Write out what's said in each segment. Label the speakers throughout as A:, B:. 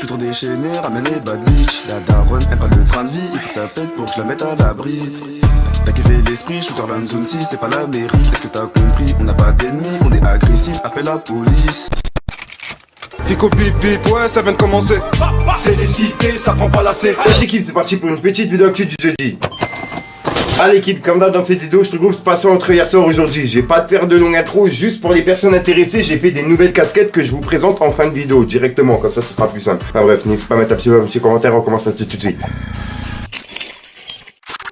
A: J'suis trop déchaîné, ramène les bad bitch. La daronne aime pas le train de vie, il faut que ça pète pour que je la mette à l'abri. T'as kiffé l'esprit, shooter la zone 6, c'est pas l'Amérique. Est-ce que t'as compris, on n'a pas d'ennemis, on est agressif, appelle la police.
B: Fico pip pip, ouais ça vient de commencer.
C: C'est les cités, ça prend pas la C. Wesh équipe, c'est parti pour une petite vidéo actu du jeudi. Allez l'équipe, comme d'hab dans cette vidéo, je te groupe ce passant entre hier soir et aujourd'hui. Je vais pas te faire de longue intro, juste pour les personnes intéressées, j'ai fait des nouvelles casquettes que je vous présente en fin de vidéo, directement, comme ça ce sera plus simple. Enfin bref, n'hésitez pas à mettre un petit commentaire, on commence tout de suite.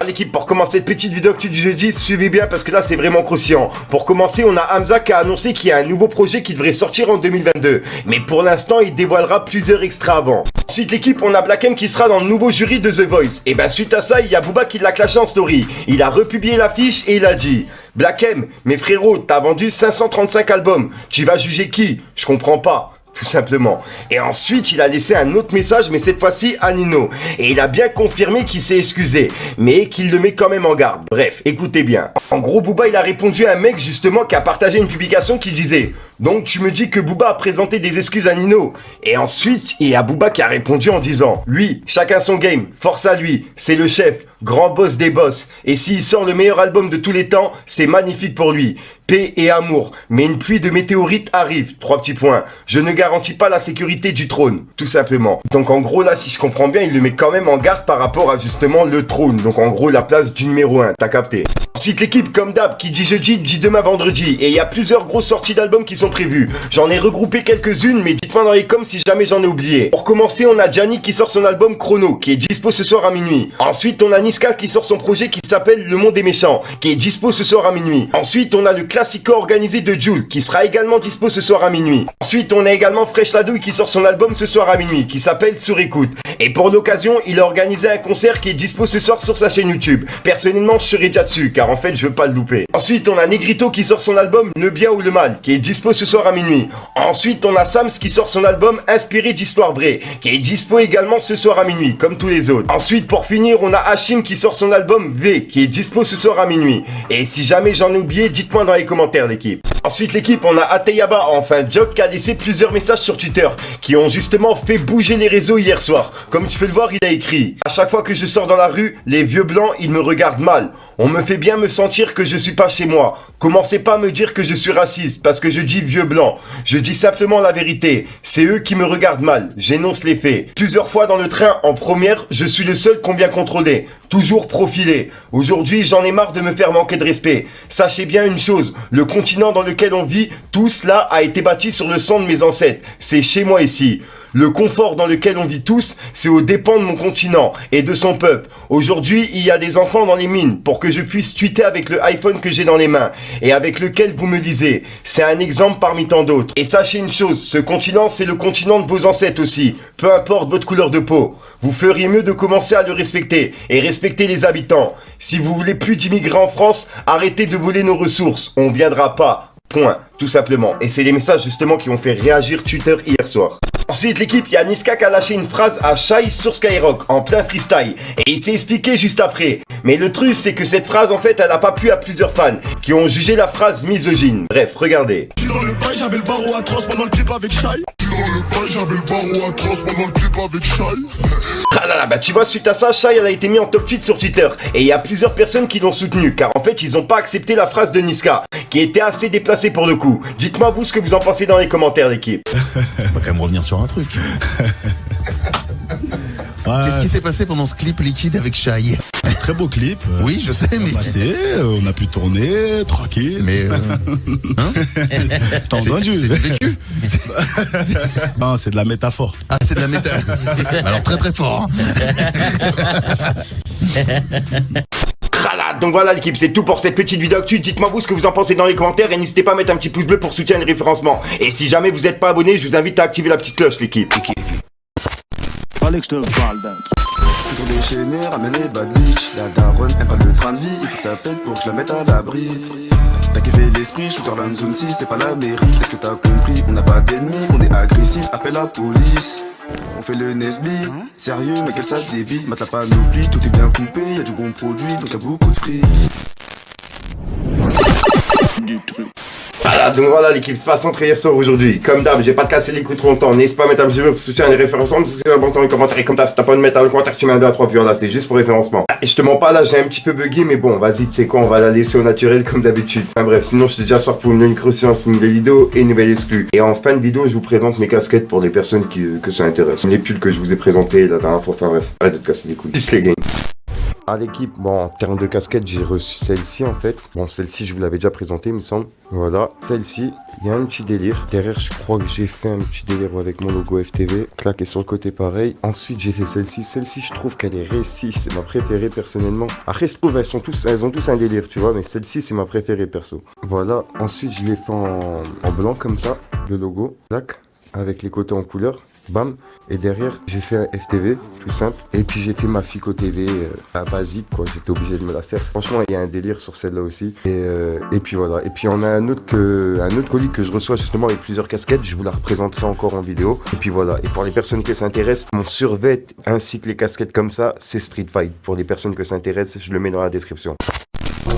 C: L'équipe, pour commencer cette petite vidéo actu du jeudi, suivez bien parce que là c'est vraiment croustillant. Pour commencer, on a Hamza qui a annoncé qu'il y a un nouveau projet qui devrait sortir en 2022. Mais pour l'instant, il dévoilera plusieurs extraits avant. Ensuite l'équipe, on a Black M qui sera dans le nouveau jury de The Voice. Et ben suite à ça, il y a Booba qui l'a clashé en story. Il a republié l'affiche et il a dit: Black M, mes frérots, t'as vendu 535 albums. Tu vas juger qui? Je comprends pas. Tout simplement. Et ensuite, il a laissé un autre message, mais cette fois-ci à Nino. Et il a bien confirmé qu'il s'est excusé, mais qu'il le met quand même en garde. Bref, écoutez bien. En gros, Booba, il a répondu à un mec justement qui a partagé une publication qui disait: donc tu me dis que Booba a présenté des excuses à Nino. Et ensuite, il y a Booba qui a répondu en disant: lui, chacun son game, force à lui, c'est le chef, grand boss des boss. Et s'il sort le meilleur album de tous les temps, c'est magnifique pour lui. Paix et amour, mais une pluie de météorites arrive. 3 petits points. Je ne garantis pas la sécurité du trône, tout simplement. Donc en gros là, si je comprends bien, il le met quand même en garde par rapport à justement le trône. Donc en gros la place du numéro 1, t'as capté. Ensuite l'équipe, comme d'hab, qui dit jeudi, dit demain vendredi. Et il y a plusieurs grosses sorties d'albums qui sont prévues. J'en ai regroupé quelques-unes, mais dites-moi dans les coms si jamais j'en ai oublié. Pour commencer, on a Gianni qui sort son album Chrono, qui est dispo ce soir à minuit. Ensuite, on a Niska qui sort son projet qui s'appelle Le Monde des Méchants, qui est dispo ce soir à minuit. Ensuite, on a le Classico organisé de Jul, qui sera également dispo ce soir à minuit. Ensuite, on a également Fresh Ladouille qui sort son album ce soir à minuit, qui s'appelle Sur Écoute. Et pour l'occasion, il a organisé un concert qui est dispo ce soir sur sa chaîne YouTube. Personnellement, je serai déjà dessus, car en fait, je veux pas le louper. Ensuite, on a Negrito qui sort son album Le Bien ou le Mal, qui est dispo ce soir à minuit. Ensuite, on a Sams qui sort son album Inspiré d'Histoire Vraie, qui est dispo également ce soir à minuit, comme tous les autres. Ensuite, pour finir, on a Hachim qui sort son album V, qui est dispo ce soir à minuit. Et si jamais j'en ai oublié, dites-moi dans les commentaires l'équipe. Ensuite l'équipe, on a Ateyaba, enfin Jock, qui a laissé plusieurs messages sur Twitter qui ont justement fait bouger les réseaux hier soir. Comme tu peux le voir, il a écrit: à chaque fois que je sors dans la rue, les vieux blancs, ils me regardent mal. On me fait bien me sentir que je suis pas chez moi. Commencez pas à me dire que je suis raciste parce que je dis vieux blanc. Je dis simplement la vérité. C'est eux qui me regardent mal. J'énonce les faits. Plusieurs fois dans le train, en première, je suis le seul qu'on vient contrôler. Toujours profilé. Aujourd'hui, j'en ai marre de me faire manquer de respect. Sachez bien une chose, le continent dans lequel on vit, tout cela a été bâti sur le sang de mes ancêtres. C'est chez moi ici. Le confort dans lequel on vit tous, c'est aux dépens de mon continent et de son peuple. Aujourd'hui, il y a des enfants dans les mines pour que je puisse tweeter avec le iPhone que j'ai dans les mains et avec lequel vous me lisez. C'est un exemple parmi tant d'autres. Et sachez une chose, ce continent, c'est le continent de vos ancêtres aussi. Peu importe votre couleur de peau. Vous feriez mieux de commencer à le respecter et respecter les habitants. Si vous voulez plus d'immigrés en France, arrêtez de voler nos ressources. On viendra pas. Point. Tout simplement. Et c'est les messages justement qui ont fait réagir Twitter hier soir. Ensuite l'équipe, il y a Niska qui a lâché une phrase à Shai sur Skyrock en plein freestyle et il s'est expliqué juste après. Mais le truc c'est que cette phrase en fait elle a pas plu à plusieurs fans qui ont jugé la phrase misogyne. Bref, regardez.
D: Dans le bail, j'avais le barreau atroce pendant le clip avec Shai. Dans le bail, j'avais le barreau atroce pendant le clip avec Shai.
C: Ah là là, bah tu vois, suite à ça, Shai elle a été mis en top tweet sur Twitter et il y a plusieurs personnes qui l'ont soutenu car en fait ils ont pas accepté la phrase de Niska qui était assez déplacée pour le coup. Dites-moi vous ce que vous en pensez dans les commentaires l'équipe.
E: On va quand même revenir sur un truc. Ouais. Qu'est-ce qui s'est passé pendant ce clip liquide avec Shai?
F: Très beau clip.
E: Oui, je sais, mais...
F: on a pu tourner, tranquille.
E: Mais... hein
F: T'en donnes du...
E: C'est du vécu.
F: Non, c'est de la métaphore.
E: Ah, c'est de la métaphore. Alors très très fort.
C: Donc voilà l'équipe, c'est tout pour cette petite vidéo actu. Dites-moi vous ce que vous en pensez dans les commentaires et n'hésitez pas à mettre un petit pouce bleu pour soutenir le référencement. Et si jamais vous n'êtes pas abonné, je vous invite à activer la petite cloche l'équipe.
A: Fallait que je te parle d'un truc. J'suis trop déchaîné, ramène les bad bitch. La daronne aime pas le train de vie, il faut que ça pète pour que je la mette à l'abri. T'as kiffé l'esprit, shooter la zone 6, c'est pas l'Amérique. Est-ce que t'as compris, on n'a pas d'ennemis, on est agressif, appelle la police. On fait le Nesby, sérieux mais quel sale débit. Mate la panoplie, tout est bien coupé, y'a du bon produit donc y'a beaucoup de fric. Du truc.
C: Voilà, donc voilà l'équipe, c'est pas centré hier soir aujourd'hui. Comme d'hab, j'ai pas de casser les coups trop longtemps. N'hésite pas à mettre un petit peu pour soutenir les référencements, c'est important dans les commentaires. Et comme d'hab, si t'as pas de mettre un commentaire, tu mets un 2 à 3 vues là, c'est juste pour référencement. Et je te mens pas là, j'ai un petit peu bugué, mais bon, vas-y, tu sais quoi, on va la laisser au naturel comme d'habitude. Enfin bref, sinon je te déjà sors pour une croissance, une nouvelle vidéo et une nouvelle exclue. Et en fin de vidéo, je vous présente mes casquettes pour les personnes que ça intéresse. Les pulls que je vous ai présentés la dernière fois, enfin bref, arrête de te casser les couilles. Peace les gars. À l'équipe, bon, en termes de casquettes, j'ai reçu celle-ci en fait. Bon, celle-ci, je vous l'avais déjà présentée, il me semble. Voilà, celle-ci, il y a un petit délire. Derrière, je crois que j'ai fait un petit délire avec mon logo FTV. Claqué sur le côté pareil. Ensuite, j'ai fait celle-ci. Celle-ci, je trouve qu'elle est réussie. C'est ma préférée personnellement. Après, je trouve elles ont tous un délire, tu vois. Mais celle-ci, c'est ma préférée perso. Voilà, ensuite, je l'ai fait en blanc comme ça. Le logo, clac, avec les côtés en couleur. Bam, et derrière j'ai fait un FTV tout simple, et puis j'ai fait ma Fico TV basique quoi, j'étais obligé de me la faire. Franchement il y a un délire sur celle-là aussi, et puis voilà. Et puis on a un autre colis que je reçois justement avec plusieurs casquettes, je vous la représenterai encore en vidéo. Et puis voilà, et pour les personnes qui s'intéressent, mon survêt ainsi que les casquettes comme ça, c'est Street Fight. Pour les personnes que ça intéresse, je le mets dans la description.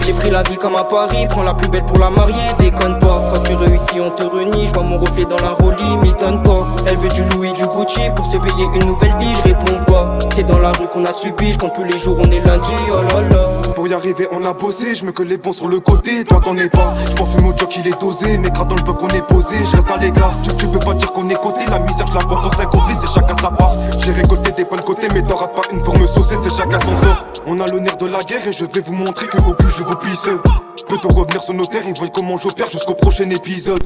G: J'ai pris la vie comme à Paris, prends la plus belle pour la marier, déconne pas. Quand tu réussis on te renie, je vois mon reflet dans la Rollie, m'étonne pas. Elle veut du Louis, du Gucci, pour se payer une nouvelle vie, je réponds pas. C'est dans la rue qu'on a subi, je compte plus les jours, on est lundi, oh là là.
B: Pour y arriver on a bossé, je me colle les bons sur le côté, toi t'en es pas. Je m'en fume au job il est dosé, mais gras dans le peu qu'on est posé, je reste à l'égard. Tu peux pas dire qu'on est coté, la misère je la porte dans 5 copies, c'est chacun sa part. J'ai récolté des bonnes côtés, mais t'en rates pas une pour me saucer, c'est chacun son sort. On a l'honneur de la guerre et je vais vous montrer que au plus je vous puisse. Peut-on revenir sur nos terres, ils voient comment j'opère jusqu'au prochain épisode.